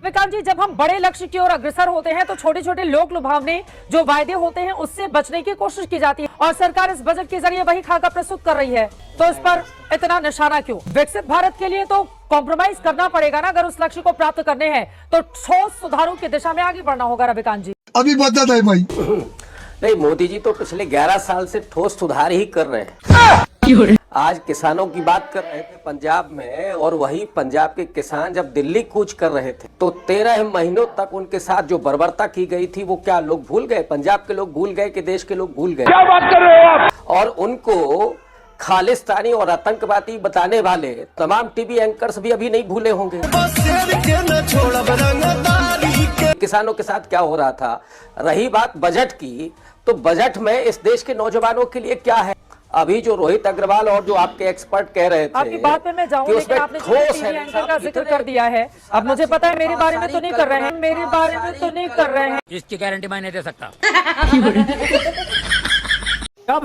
विकास जी, जब हम बड़े लक्ष्य की ओर अग्रसर होते हैं तो छोटे छोटे लोक लुभावने जो वायदे होते हैं उससे बचने की कोशिश की जाती है और सरकार इस बजट के जरिए वही खाका प्रस्तुत कर रही है। तो इस पर इतना निशाना क्यों? विकसित भारत के लिए तो कॉम्प्रोमाइज करना पड़ेगा ना। अगर उस लक्ष्य को प्राप्त करने हैं तो ठोस सुधारों की दिशा में आगे बढ़ना होगा। रविकांत जी, अभी बदत है भाई। नहीं, मोदी जी तो पिछले 11 साल से ठोस सुधार ही कर रहे हैं। आज किसानों की बात कर रहे थे पंजाब में, और वही पंजाब के किसान जब दिल्ली कूच कर रहे थे तो 13 महीनों तक उनके साथ जो बर्बरता की गई थी वो क्या लोग भूल गए? पंजाब के लोग भूल गए कि देश के लोग भूल गए? क्या बात कर रहे हो आप? और उनको खालिस्तानी और आतंकवादी बताने वाले तमाम टीवी एंकर्स भी अभी नहीं भूले होंगे। किसानों के साथ क्या हो रहा था। रही बात बजट की, तो बजट में इस देश के नौजवानों के लिए क्या है? अभी जो रोहित अग्रवाल और जो आपके एक्सपर्ट कह रहे थे, आपकी बात पे मैं जाऊं, लेकिन आपने टीवी एंकर का जिक्र कर दिया है। अब मुझे पता है मेरे बारे में तो नहीं कर रहे हैं, मेरे बारे में तो नहीं कर रहे हैं। इसकी गारंटी मैं नहीं दे सकता।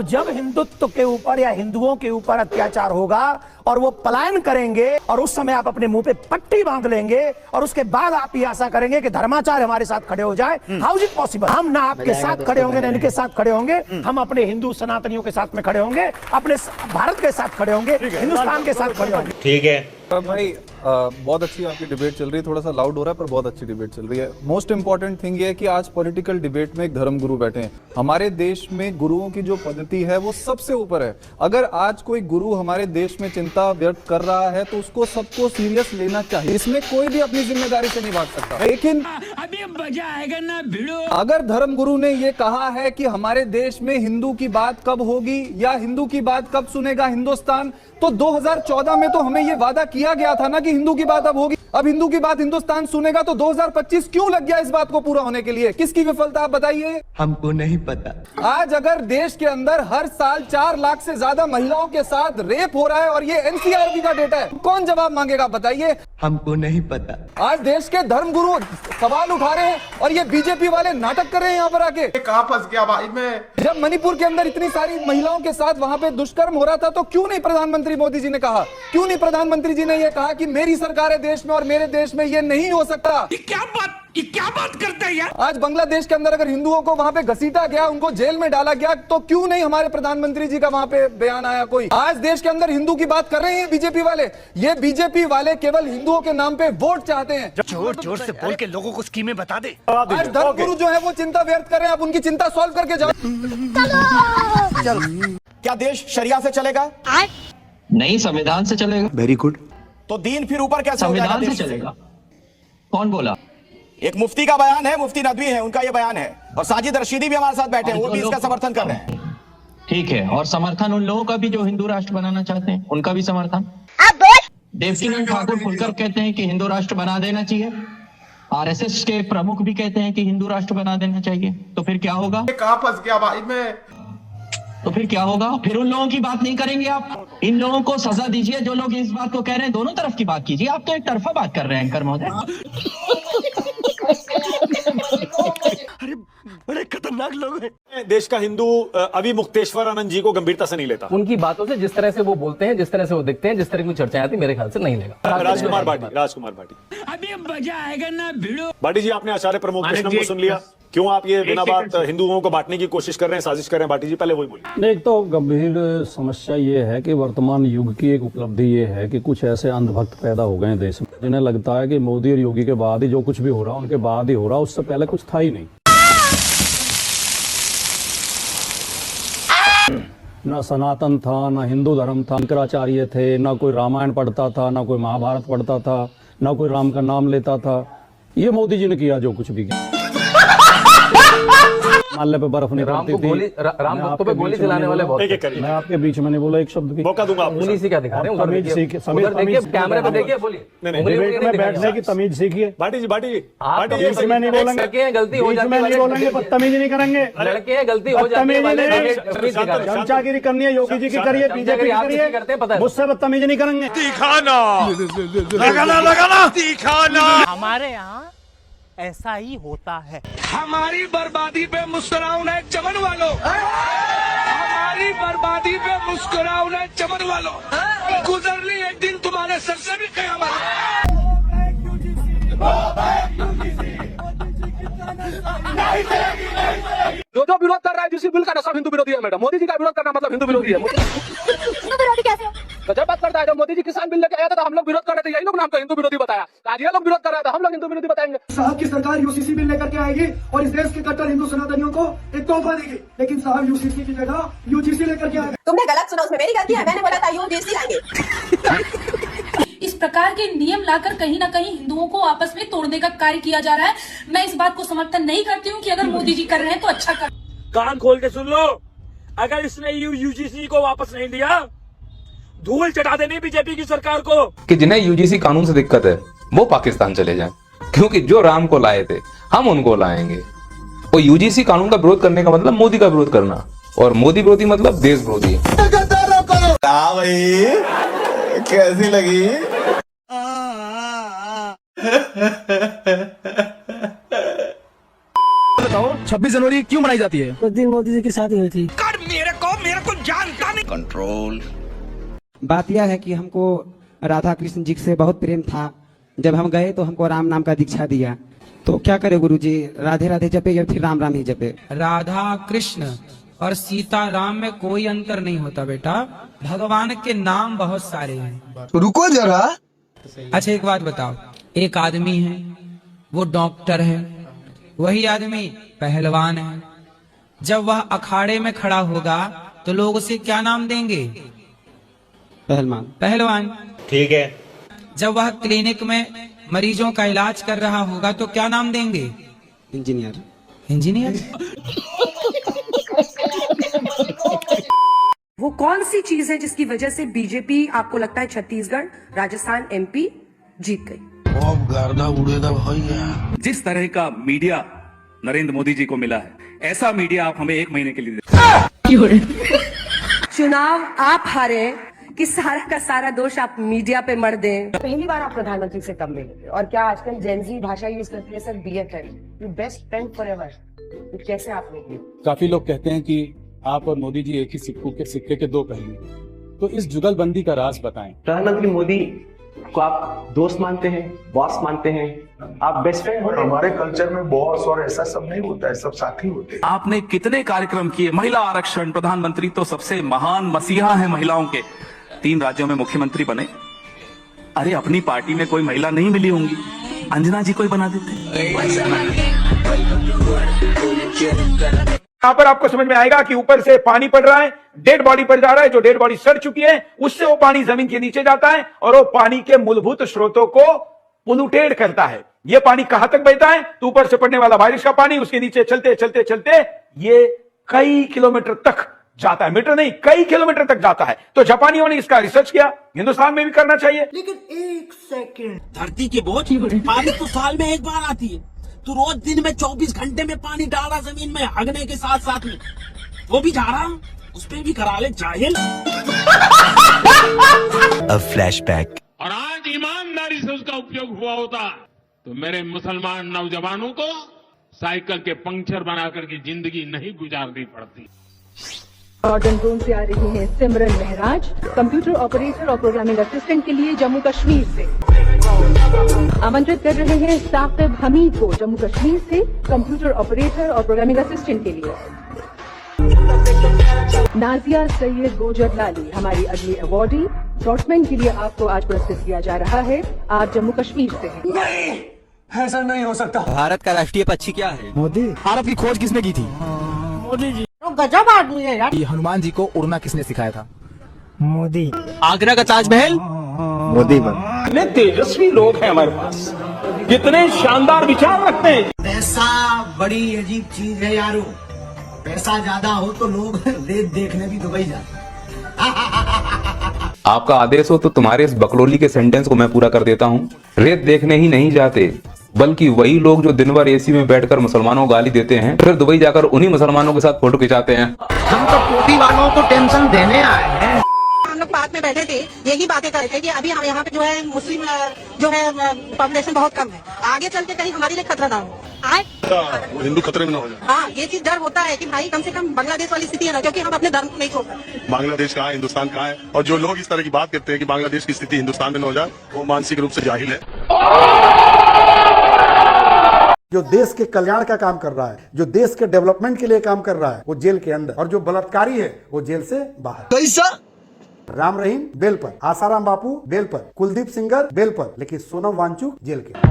जब हिंदुत्व के ऊपर या हिंदुओं के ऊपर अत्याचार होगा और वो पलायन करेंगे और उस समय आप अपने मुंह पे पट्टी बांध लेंगे और उसके बाद आप ये आशा करेंगे कि धर्माचार्य हमारे साथ खड़े हो जाए। How is it possible? हम ना आपके साथ खड़े होंगे ना इनके साथ खड़े होंगे। हम अपने हिंदू सनातनियों के साथ में खड़े होंगे, अपने भारत के साथ खड़े होंगे, हिंदुस्तान के साथ खड़े होंगे। ठीक है भाई, बहुत अच्छी आपकी डिबेट चल रही है। थोड़ा सा लाउड हो रहा है पर बहुत अच्छी डिबेट चल रही है। मोस्ट इंपॉर्टेंट थिंग ये है कि आज पॉलिटिकल डिबेट में एक धर्मगुरु बैठे हैं। हमारे देश में गुरुओं की जो पद्धति है वो सबसे ऊपर है। अगर आज कोई गुरु हमारे देश में चिंता व्यक्त कर रहा है तो उसको सबको सीरियस लेना चाहिए। इसमें कोई भी अपनी जिम्मेदारी से नहीं भाग सकता। लेकिन अभी मजा आएगा ना भिड़ो। अगर धर्मगुरु ने ये कहा है कि हमारे देश में हिंदू की बात कब होगी या हिंदू की बात कब सुनेगा हिंदुस्तान, तो 2014 में तो हमें ये वादा किया गया था ना कि हिंदू की बात अब होगी। अब हिंदू की बात हिंदुस्तान सुनेगा, तो 2025 क्यों लग गया इस बात को पूरा होने के लिए? किसकी विफलता आप बताइए? हमको नहीं पता। आज अगर देश के अंदर हर साल 4 लाख से ज्यादा महिलाओं के साथ रेप हो रहा है और ये एनसीआरबी का डेटा है, कौन जवाब मांगेगा बताइए? हमको नहीं पता। आज देश के धर्मगुरु सवाल उठा रहे हैं और ये बीजेपी वाले नाटक कर रहे हैं यहाँ पर आके। कहाँ फंस गया भाई मैं? जब मणिपुर के अंदर इतनी सारी महिलाओं के साथ वहां पे दुष्कर्म हो रहा था तो क्यों नहीं प्रधानमंत्री मोदी जी ने कहा? क्यों नहीं प्रधानमंत्री जी ने ये कहा कि मेरी सरकार है देश में और मेरे देश में ये नहीं हो सकता? ये क्या बात करते हैं यार? आज बांग्लादेश के अंदर अगर हिंदुओं को वहां पे घसीटा गया, उनको जेल में डाला गया, तो क्यों नहीं हमारे प्रधानमंत्री जी का वहां पे बयान आया कोई? आज देश के अंदर हिंदू की बात कर रहे हैं बीजेपी वाले। ये बीजेपी वाले केवल हिंदुओं के नाम पे वोट चाहते हैं। जोर जोर से बोल के लोगों को स्कीमें बता दे। आज धर्मगुरु जो है वो चिंता व्यक्त कर रहे हैं। आप उनकी चिंता सॉल्व करके जाओ। क्या देश शरिया से चलेगा? नहीं, संविधान से चलेगा। Very good. तो दीन फिर ऊपर कैसे हो जाएगा? संविधान से चलेगा। कौन बोला? एक मुफ्ती का बयान है, मुफ्ती नदवी है, उनका ये बयान है, और साजिद रशीदी भी हमारे साथ बैठे हैं, वो भी इसका समर्थन कर रहे हैं। ठीक है, और समर्थन उन लोगों का भी जो हिंदू राष्ट्र बनाना चाहते हैं, उनका भी समर्थन। देवकीनंद ठाकुर खुलकर कहते हैं कि हिंदू राष्ट्र बना देना चाहिए। आरएसएस के प्रमुख भी कहते हैं कि हिंदू राष्ट्र बना देना चाहिए। तो फिर क्या होगा? कहाँ फंस गया भाई मैं? तो फिर क्या होगा? फिर उन लोगों की बात नहीं करेंगे आप? इन लोगों को सजा दीजिए जो लोग इस बात को कह रहे हैं। दोनों तरफ की बात कीजिए। आप तो एक तरफा बात कर रहे हैं एंकर महोदय। अरे बड़े खतरनाक लोग हैं। देश का हिंदू अभी मुक्तेश्वर आनंद जी को गंभीरता से नहीं लेता। उनकी बातों से, जिस तरह से वो बोलते हैं, जिस तरह से वो दिखते हैं, जिस तरह की चर्चाएं आती, मेरे ख्याल से नहीं लेगा। राजकुमार भाटी। अभी मजा आएगा ना भिड़ो। भाटी जी, आपने आचार्य प्रमोद कृष्णम को सुन लिया। क्यों आप ये बिना बात हिंदुओं को बांटने की कोशिश कर रहे हैं, साजिश कर रहे हैं? भाटी जी पहले वही बोलिए। एक तो गंभीर समस्या ये है कि वर्तमान युग की एक उपलब्धि ये है कि कुछ ऐसे अंधभक्त पैदा हो गए हैं देश में, जिन्हें लगता है कि मोदी और योगी के बाद ही जो कुछ भी हो रहा है उनके बाद ही हो रहा, उससे पहले कुछ था ही नहीं। ना सनातन था, ना हिंदू धर्म था, शंकराचार्य थे, ना कोई रामायण पढ़ता था, ना कोई महाभारत पढ़ता था, ना कोई राम का नाम लेता था। ये मोदी जी ने किया जो कुछ भी किया। माल्य पे बर्फ नहीं पड़ती थी। राम भक्तों पे गोली चलाने वाले बहुत। मैं आपके बीच में नहीं बोला एक शब्द भी। मौका दूंगा आपको। उंगली से क्या दिखा रहे हैं? कैमरे पे देखिए, बोलिए। डिबेट में बैठने की तमीज सीखिए। भाटी जी बीच में नहीं बोलेंगे, गलती हो जाती है, नहीं बोलेंगे, बदतमीजी नहीं करेंगे। लड़के हैं, गलती हो जाती है। चमचागिरी करनी है, योगी जी की करिए, बीजेपी की करिए, मुझसे बदतमीजी नहीं करेंगे। दिखाना। हमारे यहाँ ऐसा ही होता है। हमारी बर्बादी पे मुस्कुराओ ना चमन वालों। हमारी बर्बादी पे मुस्कुराओ ना चमन वालों। गुजरनी एक दिन तुम्हारे सर से भी कयामत। जो जो विरोध कर रहा है जिस बिल का सब हिंदू विरोधी है मैडम। मोदी जी का विरोध करना मतलब हिंदू विरोधी है। हिंदू विरोधी कैसे? तो जब बात करता है, जब मोदी जी किसान बिल लेके आया था तो हम लोग विरोध कर रहे थे, यही लोग ने हमको हिंदू विरोधी बताया। आज ये लोग विरोध कर रहे थे, हम लोग हिंदू विरोधी बताएंगे। साहब की सरकार यूसीसी बिल लेकर के आएगी और इस देश के कट्टर हिंदू सनातनियों को एक तोहफा देगी, लेकिन साहब यूसीसी की जगह यूजीसी लेकर के आएंगे। तुमने गलत सुना, उसमें मेरी गलती है। मैंने बोला था यूजीसी लाएंगे। इस प्रकार के नियम लाकर कहीं ना कहीं हिंदुओं को आपस में तोड़ने का कार्य किया जा रहा है। मैं इस बात को समर्थन नहीं करती हूँ कि अगर मोदी जी कर रहे हैं तो अच्छा कर। कान खोल के सुन लो, अगर इसने यूजीसी को वापस नहीं लिया, धूल चटा देनी बीजेपी की सरकार को। कि जिन्हें यूजीसी कानून से दिक्कत है वो पाकिस्तान चले जाएं, क्योंकि जो राम को लाए थे हम उनको लाएंगे। और यूजीसी कानून का विरोध करने का मतलब मोदी का विरोध करना, और मोदी विरोधी मतलब देश विरोधी। भाई कैसी लगी? बताओ 26 जनवरी क्यों मनाई जाती है? उस दिन मोदी जी की शादी हुई थी। मेरे को जानता नहीं। कंट्रोल। बात यह है कि हमको राधा कृष्ण जी से बहुत प्रेम था। जब हम गए तो हमको राम नाम का दीक्षा दिया, तो क्या करे गुरुजी, राधे राधे जपे या फिर राम राम ही जपे? राधा कृष्ण और सीता राम में कोई अंतर नहीं होता बेटा, भगवान के नाम बहुत सारे हैं। रुको जरा। अच्छा एक बात बताओ, एक आदमी है वो डॉक्टर है, वही आदमी पहलवान है। जब वह अखाड़े में खड़ा होगा तो लोग उसे क्या नाम देंगे? पहलवान। पहलवान, ठीक है। जब वह क्लिनिक में मरीजों का इलाज कर रहा होगा तो क्या नाम देंगे? इंजीनियर। इंजीनियर। वो कौन सी चीज है जिसकी वजह से बीजेपी आपको लगता है छत्तीसगढ़, राजस्थान, एमपी जीत गई? गर्दा उड़ेगा भैया। जिस तरह का मीडिया नरेंद्र मोदी जी को मिला है, ऐसा मीडिया आप हमें 1 महीने के लिए दे। चुनाव आप हारे कि सारा का सारा दोष आप मीडिया पे मर दें। पहली बार आप प्रधानमंत्री से कब मिले और क्या आजकल जेनजी भाषा यूज करती है sir? BFF, best friend forever, कैसे आप मिले? काफी लोग कहते हैं कि आप और मोदी जी एक ही सिक्के के दो पहलू, तो इस जुगलबंदी का राज बताएं। प्रधानमंत्री मोदी को आप दोस्त मानते हैं, बॉस मानते हैं, आप बेस्ट फ्रेंड? और हमारे कल्चर में बॉस और ऐसा सब नहीं होता है, सब साथी होते हैं। आपने कितने कार्यक्रम किए? महिला आरक्षण, प्रधानमंत्री तो सबसे महान मसीहा है महिलाओं के। 3 राज्यों में मुख्यमंत्री बने। अरे अपनी पार्टी में कोई महिला नहीं मिली होंगी, अंजना जी को ही बना देते। यहाँ पर आपको समझ में आएगा कि ऊपर से पानी पड़ रहा है, डेड बॉडी पर जा रहा है, जो डेड बॉडी सड़ चुकी है, उससे वो पानी जमीन के नीचे जाता है और वो पानी के मूलभूत स्रोतों को पोल्यूटेड करता है। ये पानी कहां तक बहता है? तो ऊपर से पड़ने वाला बारिश का पानी उसके नीचे चलते चलते चलते ये कई किलोमीटर तक जाता है, मीटर नहीं कई किलोमीटर तक जाता है। तो जापानियों ने इसका रिसर्च किया, हिंदुस्तान में भी करना चाहिए। लेकिन एक सेकंड, धरती के बोझ पानी तो साल में 1 बार आती है, तो रोज दिन में 24 घंटे में पानी डाल रहा जमीन में, हगने के साथ साथ में वो भी जा रहा, उस पे भी करा ले जाहिल। फ्लैशबैक। और आज ईमानदारी से उसका उपयोग हुआ होता तो मेरे मुसलमान नौजवानों को साइकिल के पंक्चर बनाकर की जिंदगी नहीं गुजारनी पड़ती। नॉर्दर्न जोन से आ रही हैं सिमरन महराज, कंप्यूटर ऑपरेटर और प्रोग्रामिंग असिस्टेंट के लिए जम्मू कश्मीर से। आमंत्रित कर रहे हैं साकिब हमीद को जम्मू कश्मीर से कंप्यूटर ऑपरेटर और प्रोग्रामिंग असिस्टेंट के लिए। नाजिया सैयद गोजर लाली हमारी अगली अवार्डी, शॉर्ट्समैन के लिए आपको आज पुरस्कृत किया जा रहा है। आप जम्मू कश्मीर से हैं। नहीं, ऐसा नहीं हो सकता। भारत का राष्ट्रीय पक्षी क्या है? मोदी। भारत की खोज किसने की थी? मोदी जी। गजब आदमी है यार। हनुमान जी को उड़ना किसने सिखाया था? मोदी। आगरा का ताजमहल? मोदी। कितने तेजस्वी लोग हैं हमारे पास, कितने शानदार विचार रखते हैं। पैसा बड़ी अजीब चीज है यारो, पैसा ज्यादा हो तो लोग रेत देखने भी दुबई जाते। आपका आदेश हो तो तुम्हारे इस बकलोली के सेंटेंस को मैं पूरा कर देता हूँ। रेत देखने ही नहीं जाते, बल्कि वही लोग जो दिन भर एसी में बैठकर मुसलमानों को गाली देते हैं, फिर दुबई जाकर उन्हीं मुसलमानों के साथ फोटो खिंचाते हैं। हम तो कोटी वालों को टेंशन देने आए हैं। हम लोग पार्क में बैठे थे, यही बातें कर रहे थे कि अभी हम यहाँ पे जो है मुस्लिम जो है पॉपुलेशन बहुत कम है, आगे चल के कहीं हमारे लिए खतरा ना हो। हिंदू खतरे में ना हो जाए। हाँ, ये चीज डर होता है कि भाई कम से कम बांग्लादेश वाली स्थिति है ना, क्योंकि हम अपने धर्म को नहीं छोड़ सकते। बांग्लादेश कहाँ है, हिंदुस्तान कहाँ है? और जो लोग इस तरह की बात करते हैं कि बांग्लादेश की स्थिति हिंदुस्तान में न हो जाए, वो मानसिक रूप से जाहिल है। जो देश के कल्याण का काम कर रहा है, जो देश के डेवलपमेंट के लिए काम कर रहा है, वो जेल के अंदर, और जो बलात्कारी है वो जेल से बाहर। कैसा? राम रहीम बेल पर, आसाराम बापू बेल पर, कुलदीप सिंगर बेल पर, लेकिन सोनम वांचुक जेल के।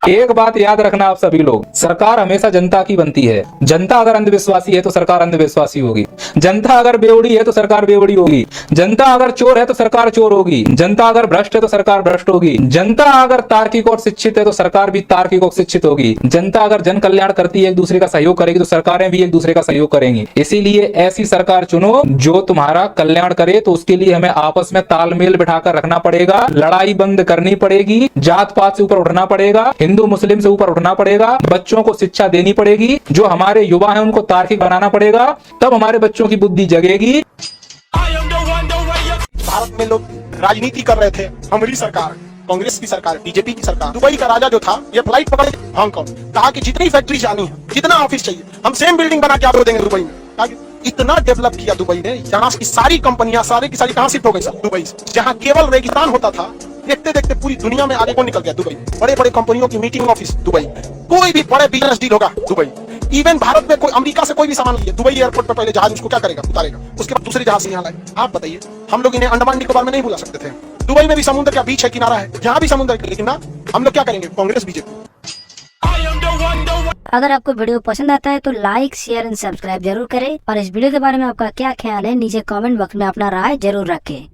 एक बात याद रखना आप सभी लोग, सरकार हमेशा जनता की बनती है। जनता अगर अंधविश्वासी है तो सरकार अंधविश्वासी होगी, जनता अगर बेवड़ी है तो सरकार बेवड़ी होगी, जनता अगर चोर है तो सरकार चोर होगी, जनता अगर भ्रष्ट है तो सरकार भ्रष्ट होगी, जनता अगर तार्किक और शिक्षित है तो सरकार भी तार्किक और शिक्षित होगी, जनता अगर जन कल्याण करती है, एक दूसरे का सहयोग करेगी, तो सरकारें भी एक दूसरे का सहयोग करेंगी। इसीलिए ऐसी सरकार चुनो जो तुम्हारा कल्याण करे। तो उसके लिए हमें आपस में तालमेल बिठाकर रखना पड़ेगा, लड़ाई बंद करनी पड़ेगी, जात पात से ऊपर उठना पड़ेगा, हिंदू मुस्लिम से ऊपर उठना पड़ेगा, बच्चों को शिक्षा देनी पड़ेगी, जो हमारे युवा हैं उनको तार्किक बनाना पड़ेगा, तब हमारे बच्चों की बुद्धि जगेगी। भारत में लोग राजनीति कर रहे थे, हमारी सरकार, कांग्रेस की सरकार, बीजेपी की सरकार। दुबई का राजा जो था, ये फ्लाइट पकड़ हांगकांग, कहा कि जितनी फैक्ट्री जानी है, जितना ऑफिस चाहिए, हम सेम बिल्डिंग बना के आपको देंगे दुबई में। इतना डेवलप किया दुबई ने, यहाँ की सारी कंपनियां सारी की सारी कहां शिफ्ट हो गई सर? दुबई से। जहां केवल रेगिस्तान होता था, देखते देखते पूरी दुनिया में आगे कौन निकल गया? दुबई। बड़े बड़े कंपनियों की मीटिंग ऑफिस दुबई, कोई भी बड़े बिजनेस डील होगा दुबई। इवन भारत में कोई अमेरिका से कोई भी सामान लिए, दुबई एयरपोर्ट पर पहले जहाज उसको क्या करेगा? उतारेगा, उसके बाद दूसरे जहाज से यहाँ लाए। आप बताइए, हम लोग इन्हें अंडमान निकोबार में नहीं बुला सकते थे? दुबई में भी समुद्र का बीच है, किनारा है, यहाँ भी समुद्र है, लेकिन ना हम लोग क्या करेंगे? कांग्रेस बीजेपी। अगर आपको वीडियो पसंद आता है तो लाइक, शेयर एंड सब्सक्राइब जरूर करें, और इस वीडियो के बारे में आपका क्या ख्याल है नीचे कमेंट बॉक्स में अपना राय जरूर रखें।